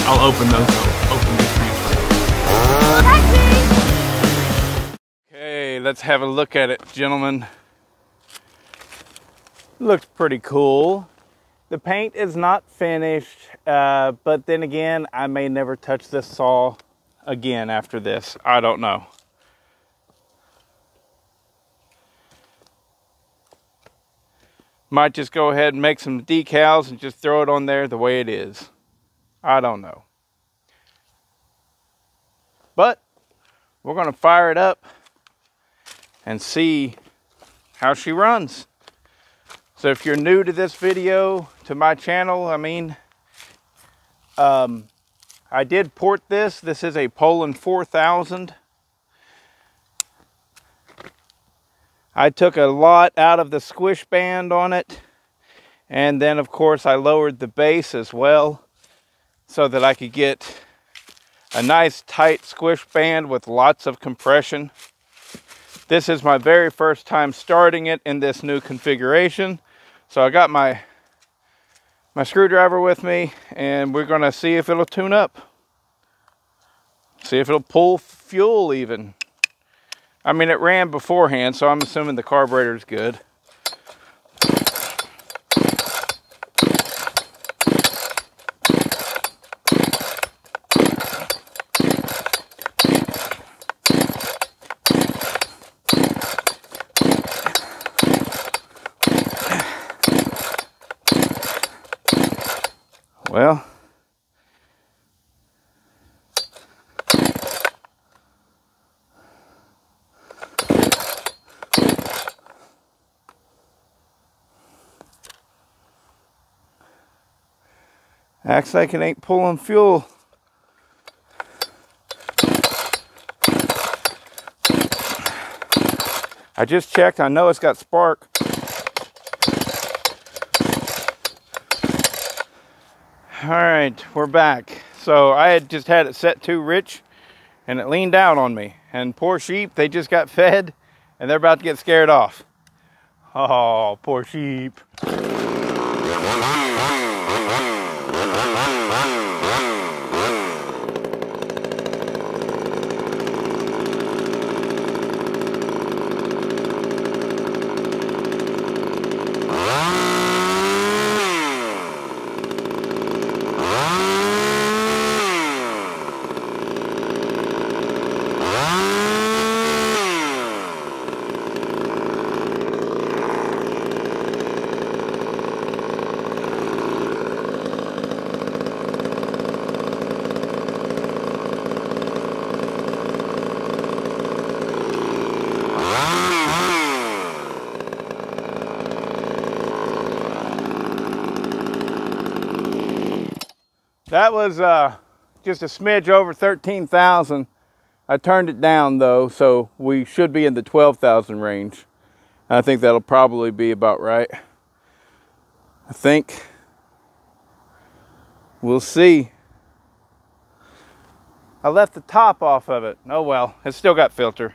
I'll open those. Open these transfers. Okay, let's have a look at it, gentlemen. Looks pretty cool. The paint is not finished, but then again, I may never touch this saw again after this. I don't know. Might just go ahead and make some decals and just throw it on there the way it is. I don't know. But we're going to fire it up and see how she runs. So if you're new to this video, to my channel, I mean, I did port this. This is a Poulan 4000. I took a lot out of the squish band on it. And then, of course, I lowered the base as well, so that I could get a nice tight squish band with lots of compression. This is my very first time starting it in this new configuration. So I got my screwdriver with me, and we're gonna see if it'll tune up. See if it'll pull fuel even. I mean, it ran beforehand, so I'm assuming the carburetor's good. Well, acts like it ain't pulling fuel. I just checked. I know it's got spark. All right, we're back. So I had just had it set too rich, and it leaned down on me. And poor sheep, they just got fed, and they're about to get scared off. Oh, poor sheep. That was just a smidge over 13,000. I turned it down though, so we should be in the 12,000 range. I think that'll probably be about right. I think. We'll see. I left the top off of it. Oh well, it's still got filter.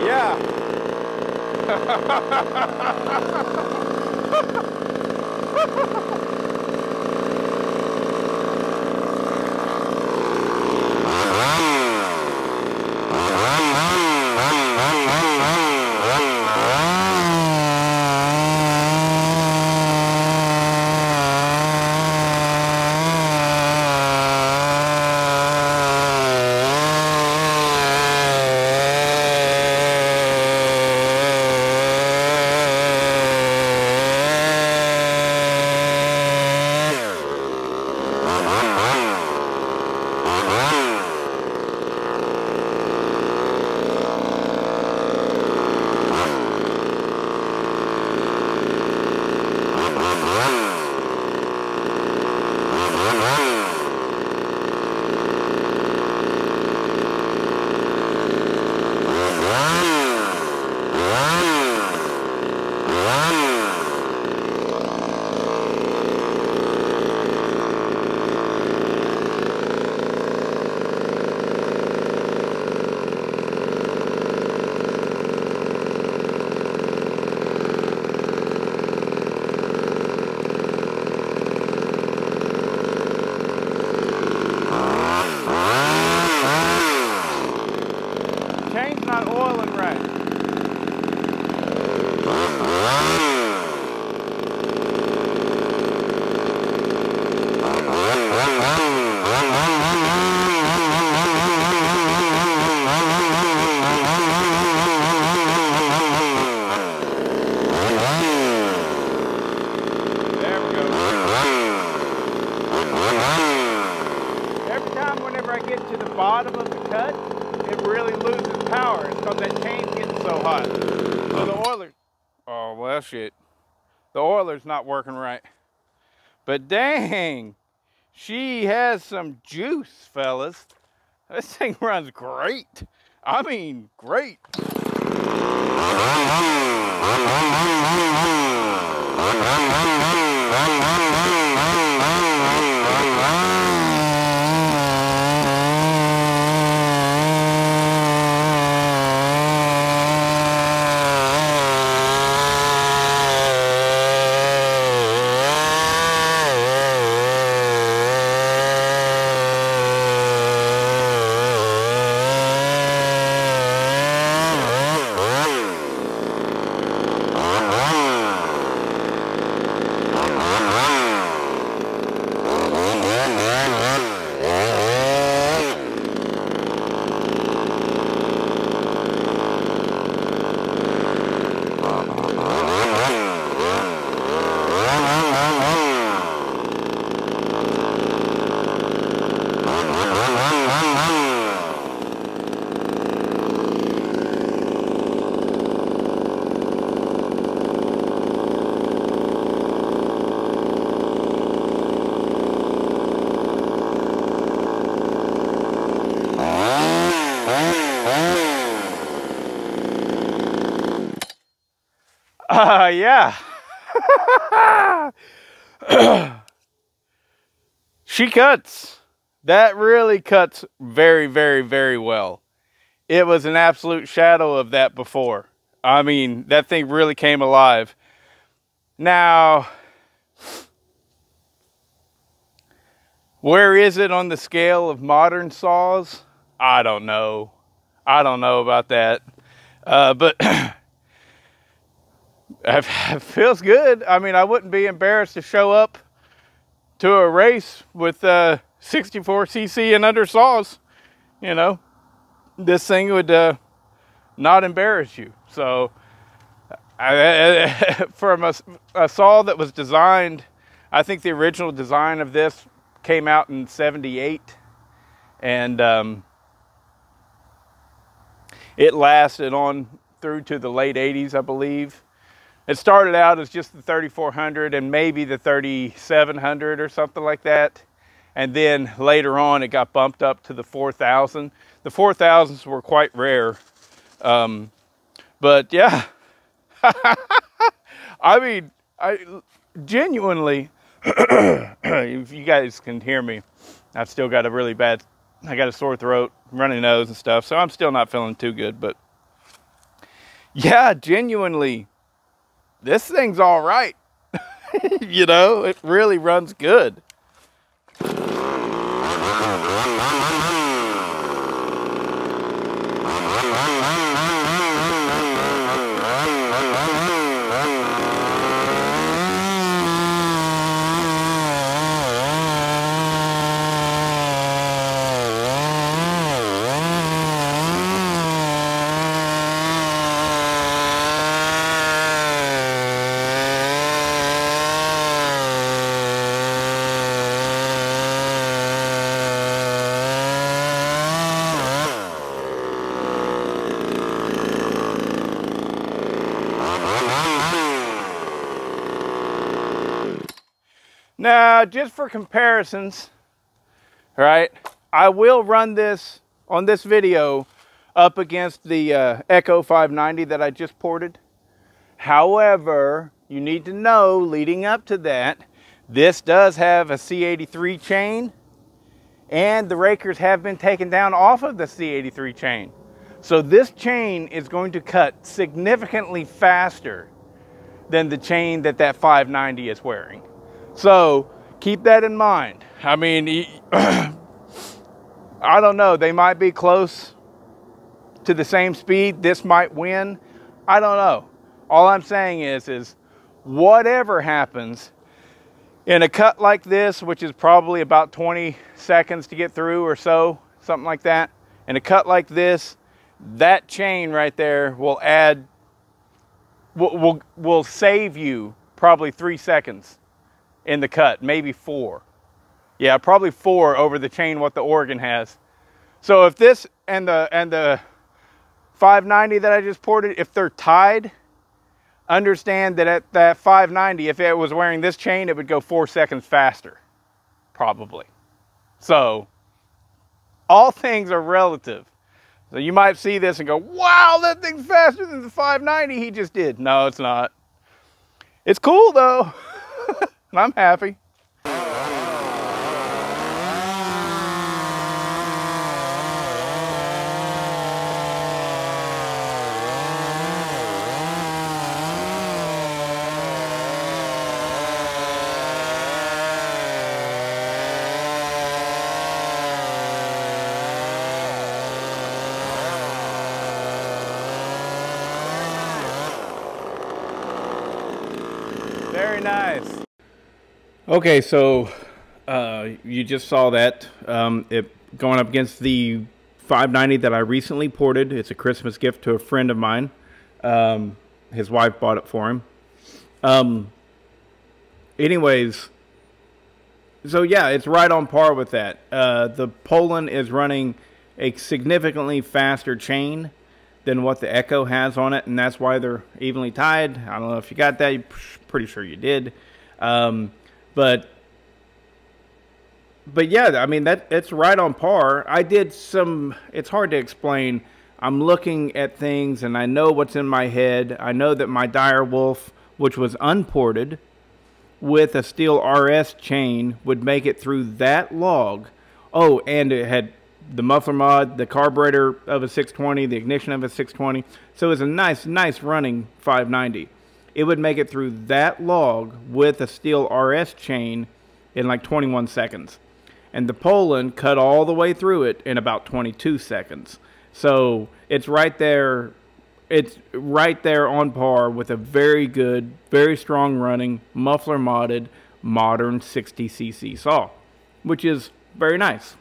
Yeah. Chain's not oiling right. There we go. Every time whenever I get to the bottom of the cut, it really loses power. It's because that chain's getting so hot. So the oiler, oh well shit. The oiler's not working right. But dang, she has some juice, fellas. This thing runs great. I mean, great. Yeah. She cuts. That really cuts very, very, very well. It was an absolute shadow of that before. I mean, that thing really came alive. Now, where is it on the scale of modern saws? I don't know. I don't know about that. But it feels good. I mean, I wouldn't be embarrassed to show up to a race with 64cc and under saws. You know, this thing would not embarrass you. So, from a saw that was designed, I think the original design of this came out in '78, and it lasted on through to the late '80s, I believe. It started out as just the 3400 and maybe the 3700 or something like that. And then later on, it got bumped up to the 4000. The 4000s were quite rare. But yeah, I mean, I genuinely, if you guys can hear me, I've still got a really bad, I got a sore throat. runny nose and stuff, so I'm still not feeling too good. But yeah, genuinely, this thing's all right. You know, it really runs good. Now, just for comparisons, right, I will run this on this video up against the Echo 590 that I just ported. However, you need to know, leading up to that, this does have a C83 chain, and the rakers have been taken down off of the C83 chain. So this chain is going to cut significantly faster than the chain that 590 is wearing. So keep that in mind. I mean, I don't know, they might be close to the same speed. This might win. I don't know. All I'm saying is whatever happens in a cut like this, which is probably about 20 seconds to get through or so, something like that. In a cut like this, that chain right there will add, will save you probably 3 seconds in the cut, maybe 4. Yeah, probably 4 over the chain what the Oregon has. So if this and the 590 that I just ported, if they're tied, understand that at that 590, if it was wearing this chain, it would go 4 seconds faster, probably. So all things are relative. So you might see this and go, wow, that thing's faster than the 590 he just did. No, it's not. It's cool though. And I'm happy. Very nice. Okay, so you just saw that it going up against the 590 that I recently ported. It's a Christmas gift to a friend of mine. His wife bought it for him. Anyways, so yeah, it's right on par with that. The Poulan is running a significantly faster chain than what the Echo has on it, and that's why they're evenly tied. I don't know if you got that. Pretty sure you did. But yeah, I mean, it's right on par. I did some, it's hard to explain. I'm looking at things and I know what's in my head. I know that my Dire Wolf, which was unported with a steel RS chain, would make it through that log. Oh, and it had the muffler mod, the carburetor of a 620, the ignition of a 620. So it was a nice running 590. It would make it through that log with a steel RS chain in like 21 seconds. And the Poulan cut all the way through it in about 22 seconds. So it's right there. It's right there on par with a very good, very strong running, muffler modded, modern 60cc saw, which is very nice.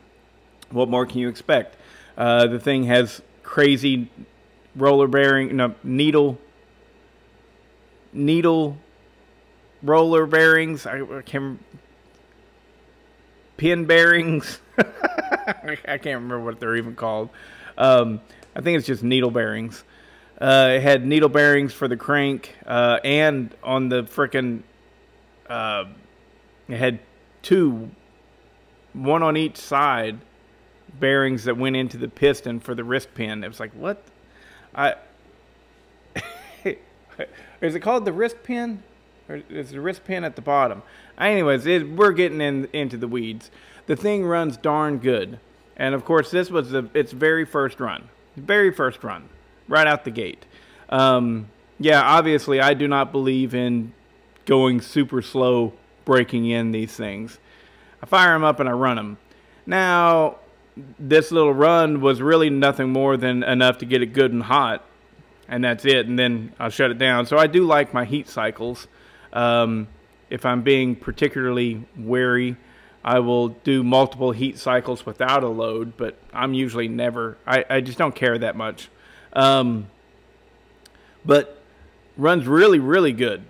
What more can you expect? The thing has crazy roller bearing, no, needle roller bearings. I can't, pin bearings. I can't remember what they're even called. I think it's just needle bearings. It had needle bearings for the crank, and on the frickin' it had 2, one on each side, bearings that went into the piston for the wrist pin. It was like, what? Is it called the wrist pin? Or is the wrist pin at the bottom? Anyways, we're getting into the weeds. The thing runs darn good. And of course, this was its very first run. Very first run. Right out the gate. Yeah, obviously, I do not believe in going super slow breaking in these things. I fire them up and I run them. Now, this little run was really nothing more than enough to get it good and hot. And that's it. And then I'll shut it down. So I do like my heat cycles. If I'm being particularly wary, I will do multiple heat cycles without a load, but I'm usually never, I just don't care that much. But runs really, really good.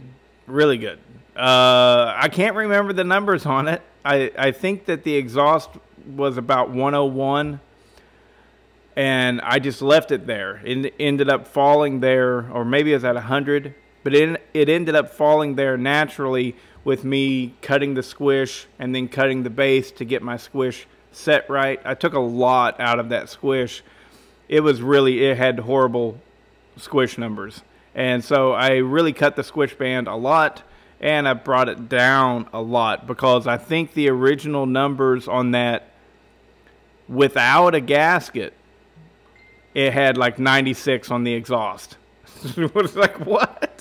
Really good. I can't remember the numbers on it. I think that the exhaust was about 101, and I just left it there. It ended up falling there, or maybe it was at 100, but it ended up falling there naturally with me cutting the squish and then cutting the base to get my squish set right. I took a lot out of that squish. It had horrible squish numbers. And so I really cut the squish band a lot, and I brought it down a lot, because I think the original numbers on that without a gasket, it had like 96 on the exhaust. It was like, what?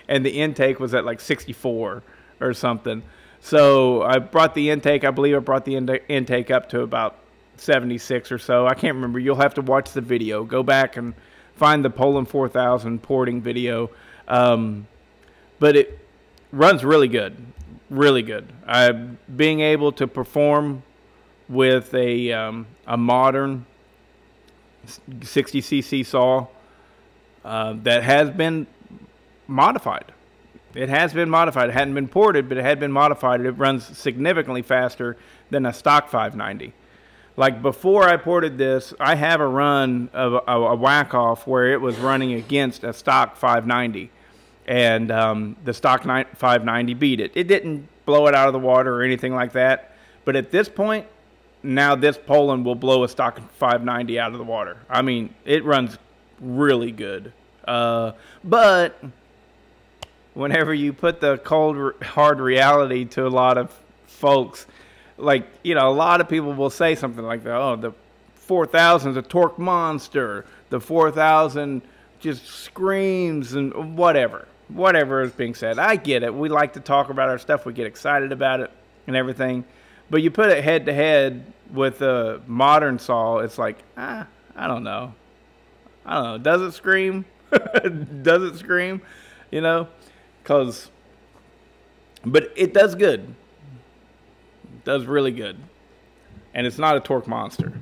And the intake was at like 64 or something. So I brought the intake, I believe I brought the intake up to about 76 or so. I can't remember. You'll have to watch the video. Go back and find the Poulan 4000 porting video. But it runs really good. Really good. Being able to perform with a modern 60cc saw that has been modified. It has been modified. It hadn't been ported, but it had been modified. It runs significantly faster than a stock 590. Like before I ported this, I have a run of a whack-off where it was running against a stock 590. And the stock 590 beat it. It didn't blow it out of the water or anything like that. But at this point, now this Poulan will blow a stock 590 out of the water. I mean, it runs really good. But whenever you put the cold, hard reality to a lot of folks, like, you know, a lot of people will say something like that. Oh, the 4000 is a torque monster. The 4000 just screams and whatever. Whatever is being said. I get it. We like to talk about our stuff. We get excited about it and everything. But you put it head to head with a modern saw, it's like, I don't know. I don't know. Does it scream? Does it scream? You know? But it does good. It does really good. And it's not a torque monster.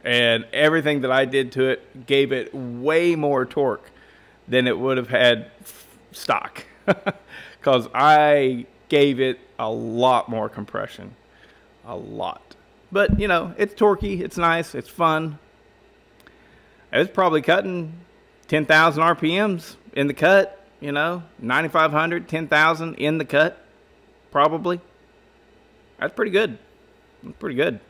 And everything that I did to it gave it way more torque than it would have had stock. Because I gave it a lot more compression. A lot. But, you know, it's torquey. It's nice. It's fun. It's probably cutting 10,000 RPMs in the cut. You know, 9,500, 10,000 in the cut. Probably. That's pretty good. That's pretty good.